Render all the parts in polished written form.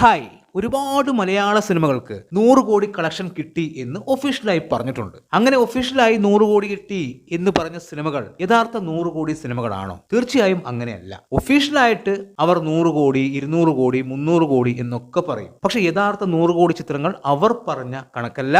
Hi, ഒരുപാട് മലയാള സിനിമകൾക്ക് 100 കോടി കളക്ഷൻ കിട്ടി എന്ന് ഒഫീഷ്യലായി പറഞ്ഞിട്ടുണ്ട്. അങ്ങനെ ഒഫീഷ്യലായി 100 കോടി കിട്ടി എന്ന് പറഞ്ഞ സിനിമകൾ യഥാർത്ഥ 100 കോടി സിനിമകളാണോ? തീർച്ചയായും അങ്ങനെയല്ല. ഒഫീഷ്യലായിട്ട് അവർ 100 കോടി, 200 കോടി, 300 കോടി എന്നൊക്കെ പറയും. പക്ഷെ യഥാർത്ഥ 100 കോടി ചിത്രങ്ങൾ അവർ പറഞ്ഞ കണക്കല്ല.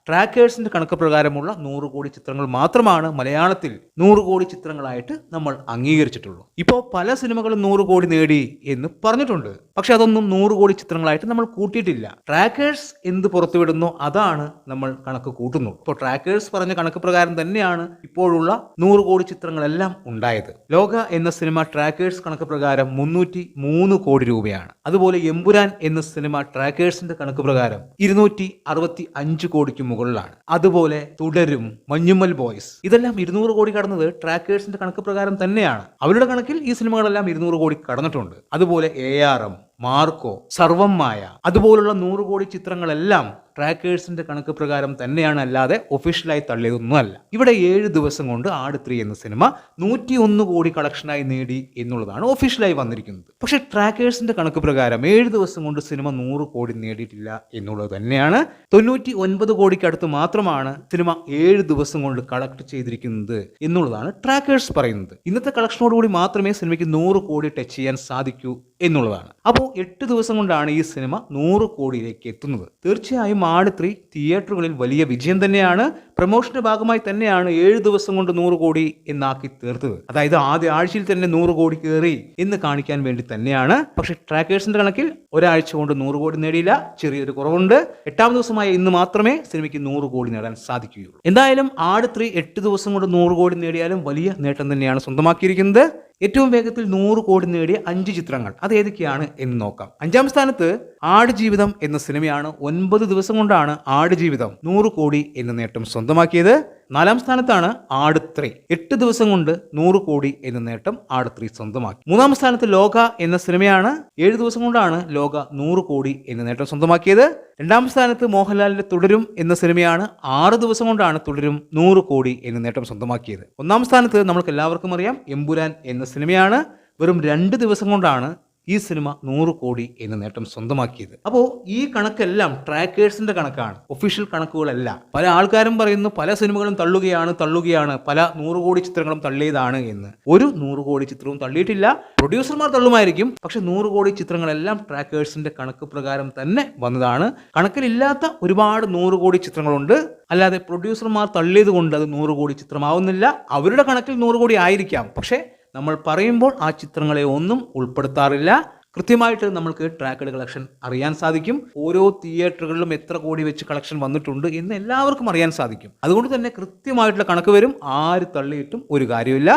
ട്രാക്കേഴ്സിന്റെ കണക്ക് പ്രകാരമുള്ള 100 കോടി ചിത്രങ്ങൾ മാത്രമാണ് മലയാളത്തിൽ 100 കോടി ചിത്രങ്ങളായിട്ട് നമ്മൾ അംഗീകരിച്ചിട്ടുള്ളൂ. ഇപ്പോൾ പല സിനിമകളും 100 കോടി നേടി എന്ന് പറഞ്ഞിട്ടുണ്ട്. പക്ഷെ അതൊന്നും 100 കോടി ചിത്രങ്ങളായിട്ട് നമ്മൾ കൂട്ടിയിട്ടില്ല. ട്രാക്കേഴ്സ് എന്ത് പുറത്തുവിടുന്നോ അതാണ് നമ്മൾ കണക്ക് കൂട്ടുന്നു. ഇപ്പോൾ ട്രാക്കേഴ്സ് പറഞ്ഞ കണക്ക് പ്രകാരം തന്നെയാണ് ഇപ്പോഴുള്ള 100 കോടി ചിത്രങ്ങളെല്ലാം ഉണ്ടായത്. ലോക എന്ന സിനിമ ട്രാക്കേഴ്സ് കണക്ക് പ്രകാരം 303 കോടി രൂപയാണ്. അതുപോലെ എമ്പുരാൻ എന്ന സിനിമ ട്രാക്കേഴ്സിന്റെ കണക്ക് പ്രകാരം 265 കോടിക്ക് മുകളിലാണ്. അതുപോലെ തുടരും, മഞ്ഞുമ്മൽ ബോയ്സ്, ഇതെല്ലാം 200 കോടി കടന്നത് ട്രാക്കേഴ്സിന്റെ കണക്ക് പ്രകാരം തന്നെയാണ്. അവരുടെ കണക്കിൽ ഈ സിനിമകളെല്ലാം 200 കോടി കടന്നിട്ടുണ്ട്. അതുപോലെ ARM, മാർക്കോ, സർവം മായ, അതുപോലുള്ള 100 കോടി ചിത്രങ്ങളെല്ലാം ട്രാക്കേഴ്സിന്റെ കണക്ക് പ്രകാരം തന്നെയാണ്, അല്ലാതെ ഒഫീഷ്യലായി തള്ളിയതൊന്നുമല്ല. ഇവിടെ 7 ദിവസം കൊണ്ട് ആട് 3 എന്ന സിനിമ 101 കോടി കളക്ഷനായി നേടി എന്നുള്ളതാണ് ഒഫീഷ്യലായി വന്നിരിക്കുന്നത്. പക്ഷെ ട്രാക്കേഴ്സിന്റെ കണക്ക് പ്രകാരം 7 ദിവസം കൊണ്ട് സിനിമ 100 കോടി നേടിയിട്ടില്ല എന്നുള്ളത് തന്നെയാണ്. 99 കോടിക്ക് അടുത്ത് മാത്രമാണ് സിനിമ 7 ദിവസം കൊണ്ട് കളക്ട് ചെയ്തിരിക്കുന്നത് എന്നുള്ളതാണ് ട്രാക്കേഴ്സ് പറയുന്നത്. ഇന്നത്തെ കളക്ഷനോടുകൂടി മാത്രമേ സിനിമയ്ക്ക് 100 കോടി ടച്ച് ചെയ്യാൻ സാധിക്കൂ എന്നുള്ളതാണ്. അപ്പോൾ 8 ദിവസം കൊണ്ടാണ് ഈ സിനിമ 100 കോടിയിലേക്ക് എത്തുന്നത്. തീർച്ചയായും ആട് 3 തിയേറ്ററുകളിൽ വലിയ വിജയം തന്നെയാണ്. പ്രൊമോഷന്റെ ഭാഗമായി തന്നെയാണ് 7 ദിവസം കൊണ്ട് 100 കോടി എന്നാക്കി തീർത്തത്. അതായത് ആദ്യ ആഴ്ചയിൽ തന്നെ 100 കോടി കയറി എന്ന് കാണിക്കാൻ വേണ്ടി തന്നെയാണ്. പക്ഷെ ട്രാക്കേഴ്സിന്റെ കണക്കിൽ ഒരാഴ്ച കൊണ്ട് 100 കോടി നേടിയില്ല, ചെറിയൊരു കുറവുണ്ട്. 8ാം ദിവസമായ ഇന്ന് മാത്രമേ സിനിമയ്ക്ക് 100 കോടി നേടാൻ സാധിക്കുകയുള്ളൂ. എന്തായാലും ആട് 3 8 ദിവസം കൊണ്ട് 100 കോടി നേടിയാലും വലിയ നേട്ടം തന്നെയാണ് സ്വന്തമാക്കിയിരിക്കുന്നത്. ഏറ്റവും വേഗത്തിൽ 100 കോടി നേടിയ 5 ചിത്രങ്ങൾ അത് ഏതൊക്കെയാണ് എന്ന് നോക്കാം. 5ാം സ്ഥാനത്ത് ആടുജീവിതം എന്ന സിനിമയാണ്. 9 ദിവസം കൊണ്ടാണ് ആടുജീവിതം 100 കോടി എന്ന നേട്ടം സ്വന്തമാക്കിയത്. 4ാം സ്ഥാനത്താണ് ആട് 3. 8 ദിവസം കൊണ്ട് 100 കോടി എന്ന നേട്ടം ആട് 3 സ്വന്തമാക്കി. 3ാം സ്ഥാനത്ത് ലോക എന്ന സിനിമയാണ്. 7 ദിവസം കൊണ്ടാണ് ലോക 100 കോടി എന്ന നേട്ടം സ്വന്തമാക്കിയത്. 2ാം സ്ഥാനത്ത് മോഹൻലാലിന്റെ തുടരും എന്ന സിനിമയാണ്. 6 ദിവസം കൊണ്ടാണ് തുടരും 100 കോടി എന്ന നേട്ടം സ്വന്തമാക്കിയത്. 1ാം സ്ഥാനത്ത് നമ്മൾക്ക് എല്ലാവർക്കും അറിയാം എമ്പുരാൻ എന്ന സിനിമയാണ്. വെറും 2 ദിവസം കൊണ്ടാണ് ഈ സിനിമ 100 കോടി എന്ന നേട്ടം സ്വന്തമാക്കിയത്. അപ്പോൾ ഈ കണക്കെല്ലാം ട്രാക്കേഴ്സിന്റെ കണക്കാണ്, ഒഫീഷ്യൽ കണക്കുകളല്ല. പല ആൾക്കാരും പറയുന്നു പല സിനിമകളും തള്ളുകയാണ്, പല 100 കോടി ചിത്രങ്ങളും തള്ളിയതാണ് എന്ന്. ഒരു 100 കോടി ചിത്രവും തള്ളിയിട്ടില്ല. പ്രൊഡ്യൂസർമാർ തള്ളുമായിരിക്കും, പക്ഷെ 100 കോടി ചിത്രങ്ങളെല്ലാം ട്രാക്കേഴ്സിന്റെ കണക്ക് പ്രകാരം തന്നെ വന്നതാണ്. കണക്കിലില്ലാത്ത ഒരുപാട് 100 കോടി ചിത്രങ്ങളുണ്ട്. അല്ലാതെ പ്രൊഡ്യൂസർമാർ തള്ളിയത് കൊണ്ട് അത് 100 കോടി ചിത്രമാവുന്നില്ല. അവരുടെ കണക്കിൽ 100 കോടി ആയിരിക്കാം, പക്ഷെ നമ്മൾ പറയുമ്പോൾ ആ ചിത്രങ്ങളെ ഒന്നും ഉൾപ്പെടുത്താറില്ല. കൃത്യമായിട്ട് നമ്മൾക്ക് ട്രാക്കഡ് കളക്ഷൻ അറിയാൻ സാധിക്കും. ഓരോ തിയേറ്ററുകളിലും എത്ര കോടി വെച്ച് കളക്ഷൻ വന്നിട്ടുണ്ട് എന്ന് എല്ലാവർക്കും അറിയാൻ സാധിക്കും. അതുകൊണ്ട് തന്നെ കൃത്യമായിട്ടുള്ള കണക്ക് വരും. ആര് തള്ളിയിട്ടും ഒരു കാര്യമില്ല.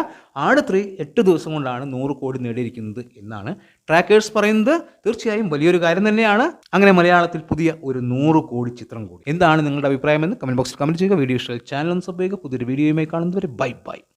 ആട് 3 8 ദിവസം കൊണ്ടാണ് 100 കോടി നേടിയിരിക്കുന്നത് എന്നാണ് ട്രാക്കേഴ്സ് പറയുന്നത്. തീർച്ചയായും വലിയൊരു കാര്യം തന്നെയാണ്. അങ്ങനെ മലയാളത്തിൽ പുതിയ ഒരു 100 കോടി ചിത്രം കൂടി. എന്താണ് നിങ്ങളുടെ അഭിപ്രായമെന്ന് കമന്റ് ബോക്സിൽ കമന്റ് ചെയ്യുക. വീഡിയോ ഇഷ്ടമായി ചാനൽ ഒന്ന് സബ്സ്ക്രൈബ് ചെയ്യുക. പുതിയൊരു വീഡിയോയുമായി കാണുന്നവരെ ബൈ.